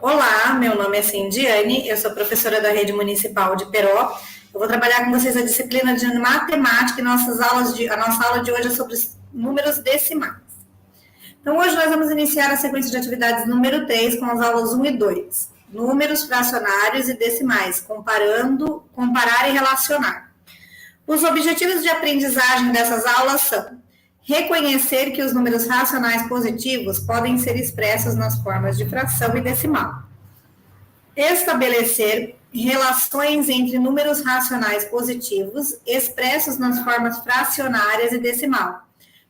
Olá, meu nome é Cindiane, eu sou professora da Rede Municipal de Peró. Eu vou trabalhar com vocês a disciplina de matemática e a nossa aula de hoje é sobre os números decimais. Então, hoje nós vamos iniciar a sequência de atividades número 3 com as aulas 1 e 2. Números fracionários e decimais, comparar e relacionar. Os objetivos de aprendizagem dessas aulas são reconhecer que os números racionais positivos podem ser expressos nas formas de fração e decimal. Estabelecer relações entre números racionais positivos expressos nas formas fracionárias e decimal,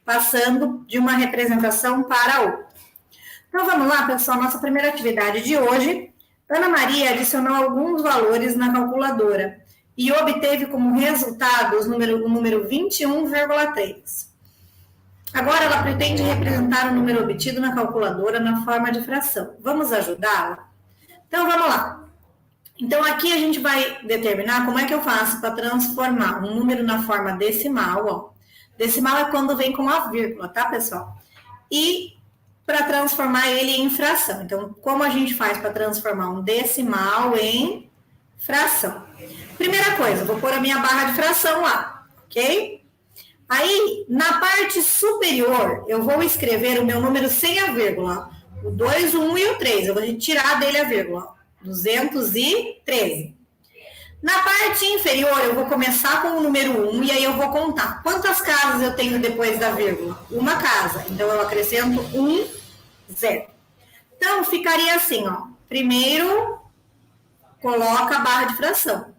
passando de uma representação para outra. Então vamos lá, pessoal, nossa primeira atividade de hoje. Ana Maria adicionou alguns valores na calculadora e obteve como resultado o número 21,3. Agora ela pretende representar o número obtido na calculadora na forma de fração. Vamos ajudá-la? Então, vamos lá. Então, aqui a gente vai determinar como é que eu faço para transformar um número na forma decimal. Ó. Decimal é quando vem com a vírgula, tá, pessoal? E para transformar ele em fração. Então, como a gente faz para transformar um decimal em fração? Primeira coisa, vou pôr a minha barra de fração lá, ok? Aí, na parte superior, eu vou escrever o meu número sem a vírgula. O 2, o 1 e o 3. Eu vou retirar dele a vírgula. 213. Na parte inferior, eu vou começar com o número 1 e aí eu vou contar. Quantas casas eu tenho depois da vírgula? Uma casa. Então, eu acrescento 1, 0. Então, ficaria assim, ó. Primeiro, coloca a barra de fração.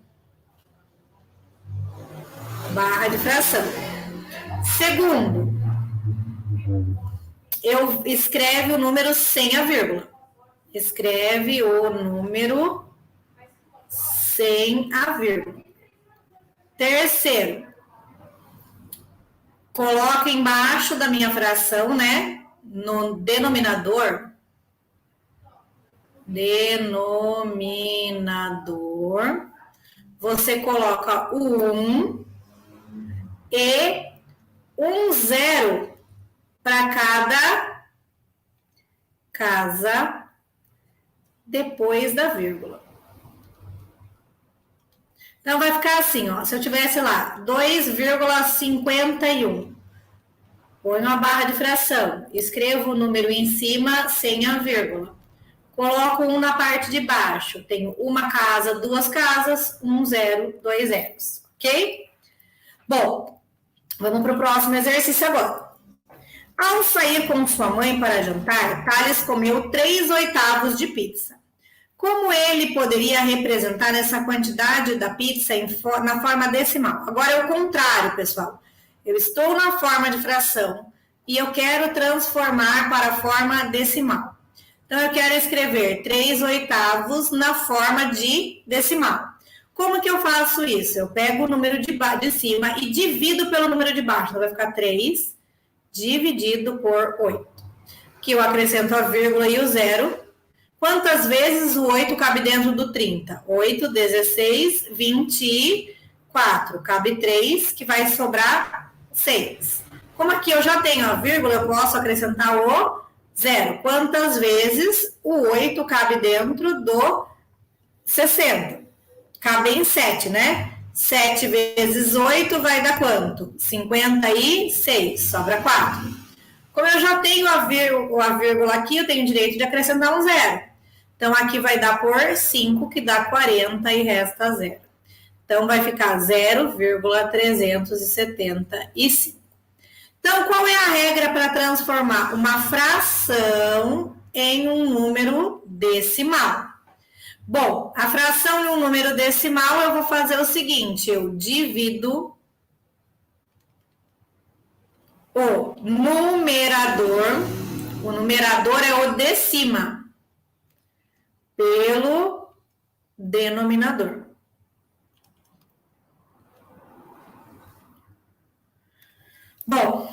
Barra de fração. Segundo, eu escreve o número sem a vírgula. Escreve o número sem a vírgula. Terceiro, coloca embaixo da minha fração, né? No denominador. Denominador. Você coloca o 1 e 0 para cada casa depois da vírgula. Então, vai ficar assim, ó. Se eu tivesse lá 2,51, ponho a barra de fração, escrevo o número em cima sem a vírgula. Coloco 1 na parte de baixo. Tenho uma casa, duas casas, 1 0, 2 zeros. Ok? Bom, vamos para o próximo exercício agora. Ao sair com sua mãe para jantar, Thales comeu 3/8 de pizza. Como ele poderia representar essa quantidade da pizza na forma decimal? Agora é o contrário, pessoal. Eu estou na forma de fração e eu quero transformar para a forma decimal. Então, eu quero escrever 3/8 na forma de decimal. Como que eu faço isso? Eu pego o número de cima e divido pelo número de baixo. Então, vai ficar 3 dividido por 8. Aqui eu acrescento a vírgula e o 0. Quantas vezes o 8 cabe dentro do 30? 8, 16, 24. Cabe 3, que vai sobrar 6. Como aqui eu já tenho a vírgula, eu posso acrescentar o 0. Quantas vezes o 8 cabe dentro do 60? Cabe em 7, né? 7 vezes 8 vai dar quanto? 56. Sobra 4. Como eu já tenho a vírgula aqui, eu tenho direito de acrescentar um 0. Então, aqui vai dar por 5, que dá 40 e resta 0. Então, vai ficar 0,375. Então, qual é a regra para transformar uma fração em um número decimal? Bom, a fração em um número decimal, eu vou fazer o seguinte, eu divido o numerador é o decima, pelo denominador. Bom,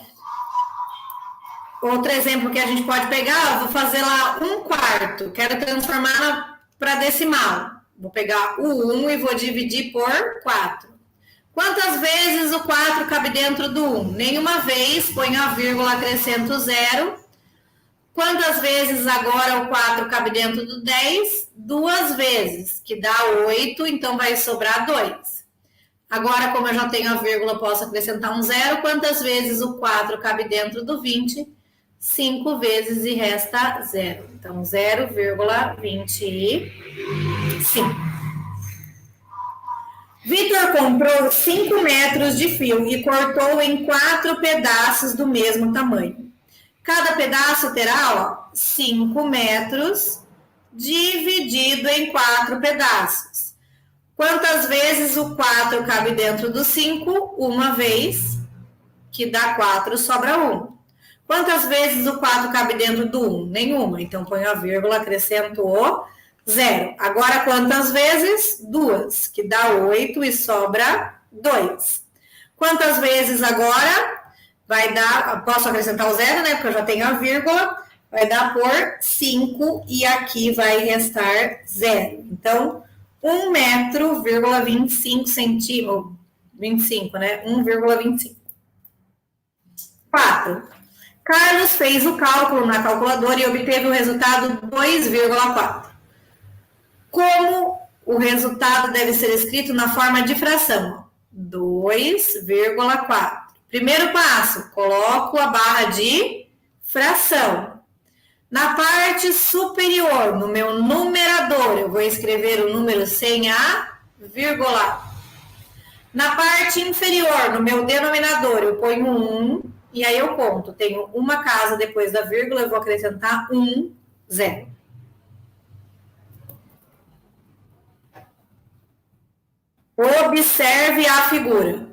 outro exemplo que a gente pode pegar, eu vou fazer lá 1/4, quero transformar para decimal. Vou pegar o 1 e vou dividir por 4. Quantas vezes o 4 cabe dentro do 1? Nenhuma vez, ponho a vírgula, acrescento 0. Quantas vezes agora o 4 cabe dentro do 10? 2 vezes, que dá 8, então vai sobrar 2. Agora, como eu já tenho a vírgula, posso acrescentar um zero. Quantas vezes o 4 cabe dentro do 20? 5 vezes e resta 0. Então, 0,25. Vitor comprou 5 metros de fio e cortou em 4 pedaços do mesmo tamanho. Cada pedaço terá 5 metros dividido em 4 pedaços. Quantas vezes o 4 cabe dentro do 5? Uma vez, que dá 4, sobra 1. Quantas vezes o 4 cabe dentro do 1? Nenhuma. Então, ponho a vírgula, acrescento o 0. Agora, quantas vezes? 2, que dá 8 e sobra 2. Quantas vezes agora? Vai dar, posso acrescentar o 0, né? Porque eu já tenho a vírgula. Vai dar por 5 e aqui vai restar 0. Então, 1 metro, 25 centímetros, 25, né? 1,25. 4. Carlos fez o cálculo na calculadora e obteve o resultado 2,4. Como o resultado deve ser escrito na forma de fração? 2,4. Primeiro passo, coloco a barra de fração. Na parte superior, no meu numerador, eu vou escrever o número sem a vírgula. Na parte inferior, no meu denominador, eu ponho 1 e aí eu conto. Tenho uma casa depois da vírgula, eu vou acrescentar 1, 0. Observe a figura.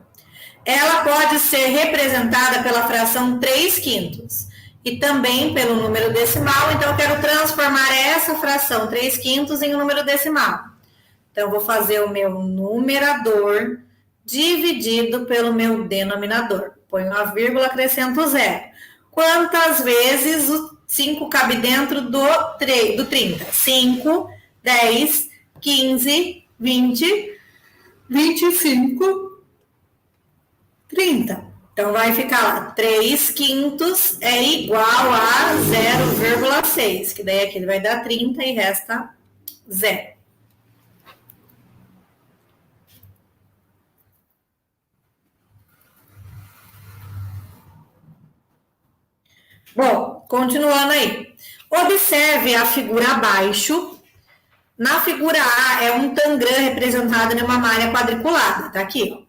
Ela pode ser representada pela fração 3/5 e também pelo número decimal. Então, eu quero transformar essa fração 3/5 em um número decimal. Então, eu vou fazer o meu numerador dividido pelo meu denominador. Ponho a vírgula, acrescento 0. Quantas vezes o 5 cabe dentro do 30? 5, 10, 15, 20, 25, 30. Então, vai ficar lá, 3/5 é igual a 0,6, que daí aqui vai dar 30 e resta 0. Bom, continuando aí. Observe a figura abaixo. Na figura A é um tangram representado numa malha quadriculada, tá aqui, ó.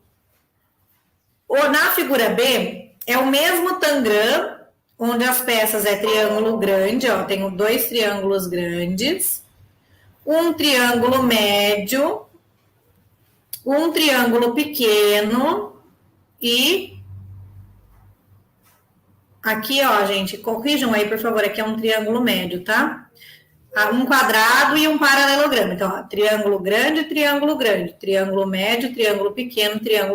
Na figura B é o mesmo tangram, onde as peças é triângulo grande, ó, tenho 2 triângulos grandes, um triângulo médio, um triângulo pequeno e aqui, ó, gente, corrijam aí, por favor, aqui é um triângulo médio, tá? Um quadrado e um paralelogramo. Então, ó, triângulo grande, triângulo médio, triângulo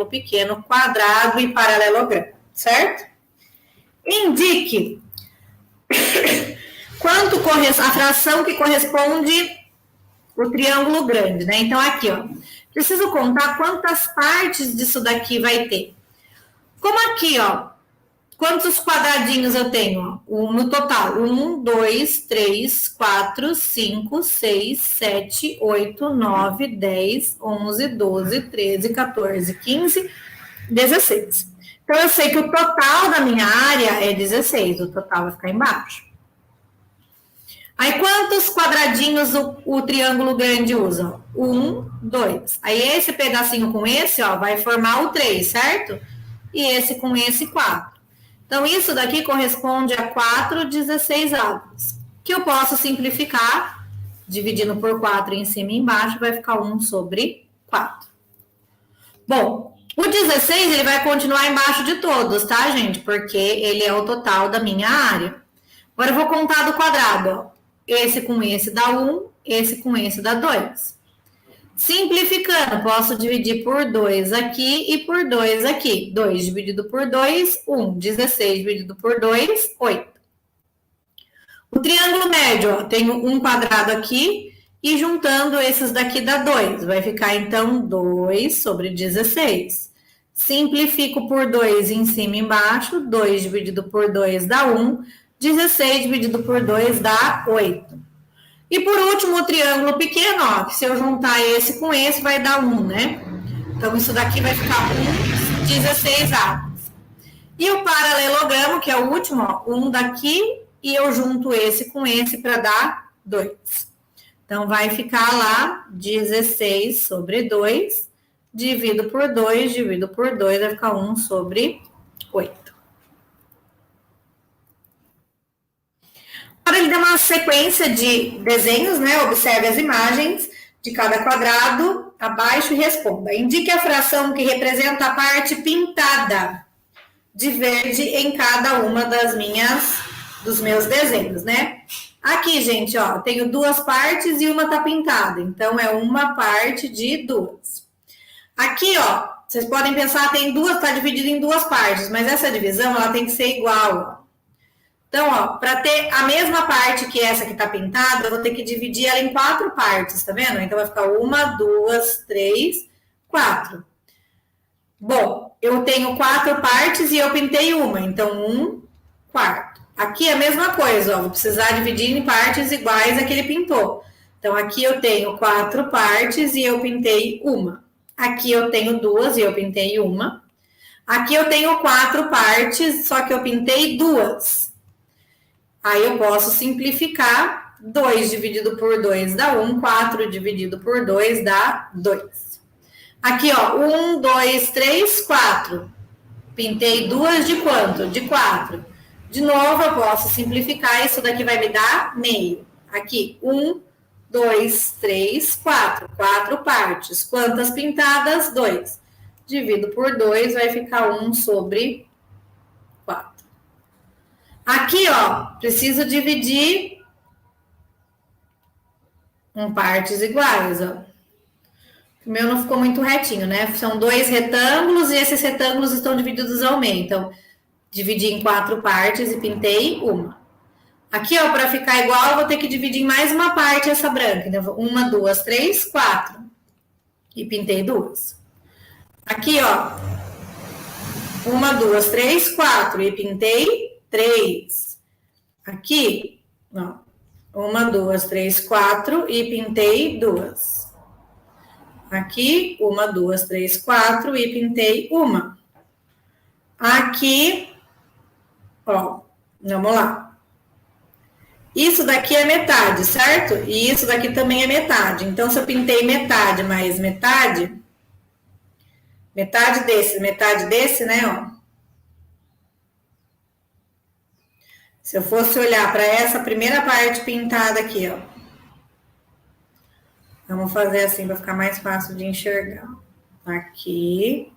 pequeno, quadrado e paralelogramo, certo? Indique quanto a fração que corresponde o triângulo grande, né? Então, aqui, ó, preciso contar quantas partes disso daqui vai ter. Como aqui, ó, quantos quadradinhos eu tenho? No total, 1, 2, 3, 4, 5, 6, 7, 8, 9, 10, 11, 12, 13, 14, 15, 16. Então, eu sei que o total da minha área é 16, o total vai ficar embaixo. Aí, quantos quadradinhos o triângulo grande usa? 1, 2. Aí, esse pedacinho com esse, ó, vai formar o 3, certo? E esse com esse, 4. Então, isso daqui corresponde a 4/16, que eu posso simplificar, dividindo por 4 em cima e embaixo, vai ficar 1/4. Bom, o 16, ele vai continuar embaixo de todos, tá, gente? Porque ele é o total da minha área. Agora, eu vou contar do quadrado, ó. Esse com esse dá 1, esse com esse dá 2. Simplificando, posso dividir por 2 aqui e por 2 aqui. 2 dividido por 2, 1. 16 dividido por 2, 8. O triângulo médio, ó, tenho um quadrado aqui e juntando esses daqui dá 2. Vai ficar, então, 2/16. Simplifico por 2 em cima e embaixo. 2 dividido por 2 dá 1. 16 dividido por 2 dá 8. E por último, o triângulo pequeno, ó, que se eu juntar esse com esse, vai dar 1, né? Então, isso daqui vai ficar 1, 16 avos. E o paralelogramo, que é o último, ó, 1 daqui, e eu junto esse com esse para dar 2. Então, vai ficar lá 16 sobre 2, divido por 2, vai ficar 1 sobre 8. Agora ele deu uma sequência de desenhos, né? Observe as imagens de cada quadrado abaixo e responda. Indique a fração que representa a parte pintada de verde em cada uma dos meus desenhos, né? Aqui, gente, ó, tenho duas partes e uma tá pintada. Então, é uma parte de duas. Aqui, ó, vocês podem pensar, tem duas, tá dividido em duas partes, mas essa divisão, ela tem que ser igual, ó. Então, ó, para ter a mesma parte que essa que tá pintada, eu vou ter que dividir ela em 4 partes, tá vendo? Então, vai ficar 1, 2, 3, 4. Bom, eu tenho 4 partes e eu pintei uma, então 1/4. Aqui é a mesma coisa, ó, vou precisar dividir em partes iguais a que ele pintou. Então, aqui eu tenho 4 partes e eu pintei uma. Aqui eu tenho 2 e eu pintei uma. Aqui eu tenho 4 partes, só que eu pintei 2. Aí eu posso simplificar, 2 dividido por 2 dá 1, 4 dividido por 2 dá 2. Aqui, ó, 1, 2, 3, 4. Pintei duas de quanto? De 4. De novo, eu posso simplificar, isso daqui vai me dar meio. Aqui, 1, 2, 3, 4. 4 partes. Quantas pintadas? 2. Divido por 2, vai ficar 1 sobre 4. Aqui, ó, preciso dividir em partes iguais, ó. O meu não ficou muito retinho, né? São 2 retângulos e esses retângulos estão divididos ao meio. Então, dividi em 4 partes e pintei uma. Aqui, ó, para ficar igual, eu vou ter que dividir em mais uma parte essa branca. Então, 1, 2, 3, 4. E pintei 2. Aqui, ó, 1, 2, 3, 4. E pintei 3. Aqui, ó, 1, 2, 3, 4 e pintei 2. Aqui, 1, 2, 3, 4 e pintei uma. Aqui, ó, vamos lá. Isso daqui é metade, certo? E isso daqui também é metade. Então, se eu pintei metade mais metade metade desse, né, ó. Se eu fosse olhar para essa primeira parte pintada aqui, ó. Vamos fazer assim para ficar mais fácil de enxergar. Aqui.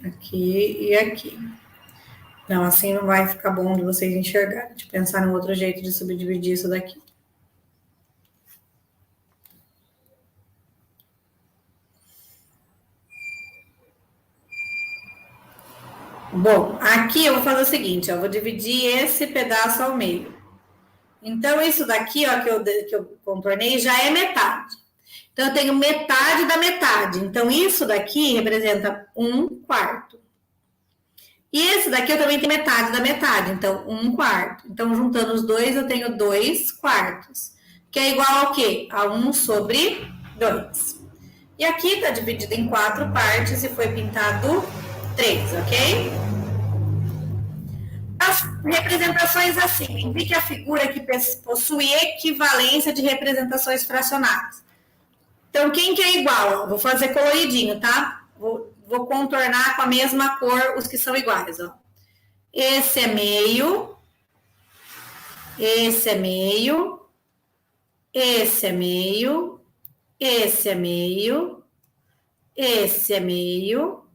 Aqui e aqui. Não, assim não vai ficar bom de vocês enxergarem. Deixa eu pensar num outro jeito de subdividir isso daqui. Bom, aqui eu vou fazer o seguinte, eu vou dividir esse pedaço ao meio. Então, isso daqui, ó, que eu contornei, já é metade. Então, eu tenho metade da metade. Então, isso daqui representa 1/4. E esse daqui eu também tenho metade da metade. Então, 1/4. Então, juntando os dois, eu tenho 2/4. Que é igual ao quê? A 1 sobre 2. E aqui está dividido em 4 partes e foi pintado 3, ok? As representações assim, indique a figura que possui equivalência de representações fracionárias. Então, quem que é igual? Vou fazer coloridinho, tá? Vou contornar com a mesma cor os que são iguais, ó. Esse é meio, esse é meio, esse é meio, esse é meio, esse é meio,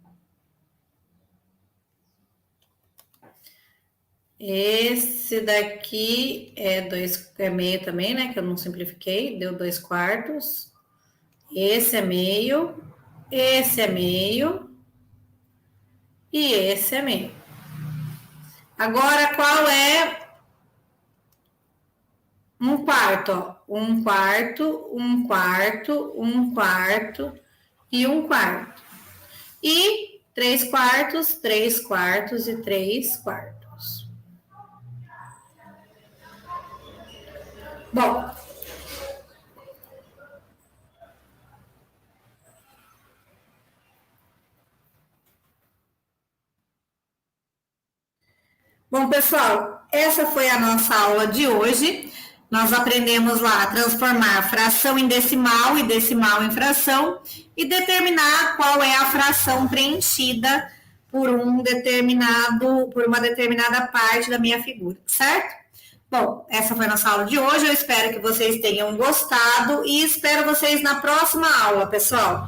esse daqui é meio também, né? Que eu não simplifiquei, deu 2/4. Esse é meio, esse é meio e esse é meio. Agora, qual é 1/4? Ó? 1/4, 1/4, 1/4 e 1/4. E 3/4, 3/4 e 3/4. Bom, pessoal, essa foi a nossa aula de hoje. Nós aprendemos lá a transformar fração em decimal e decimal em fração e determinar qual é a fração preenchida por uma determinada parte da minha figura, certo? Bom, essa foi a nossa aula de hoje. Eu espero que vocês tenham gostado e espero vocês na próxima aula, pessoal.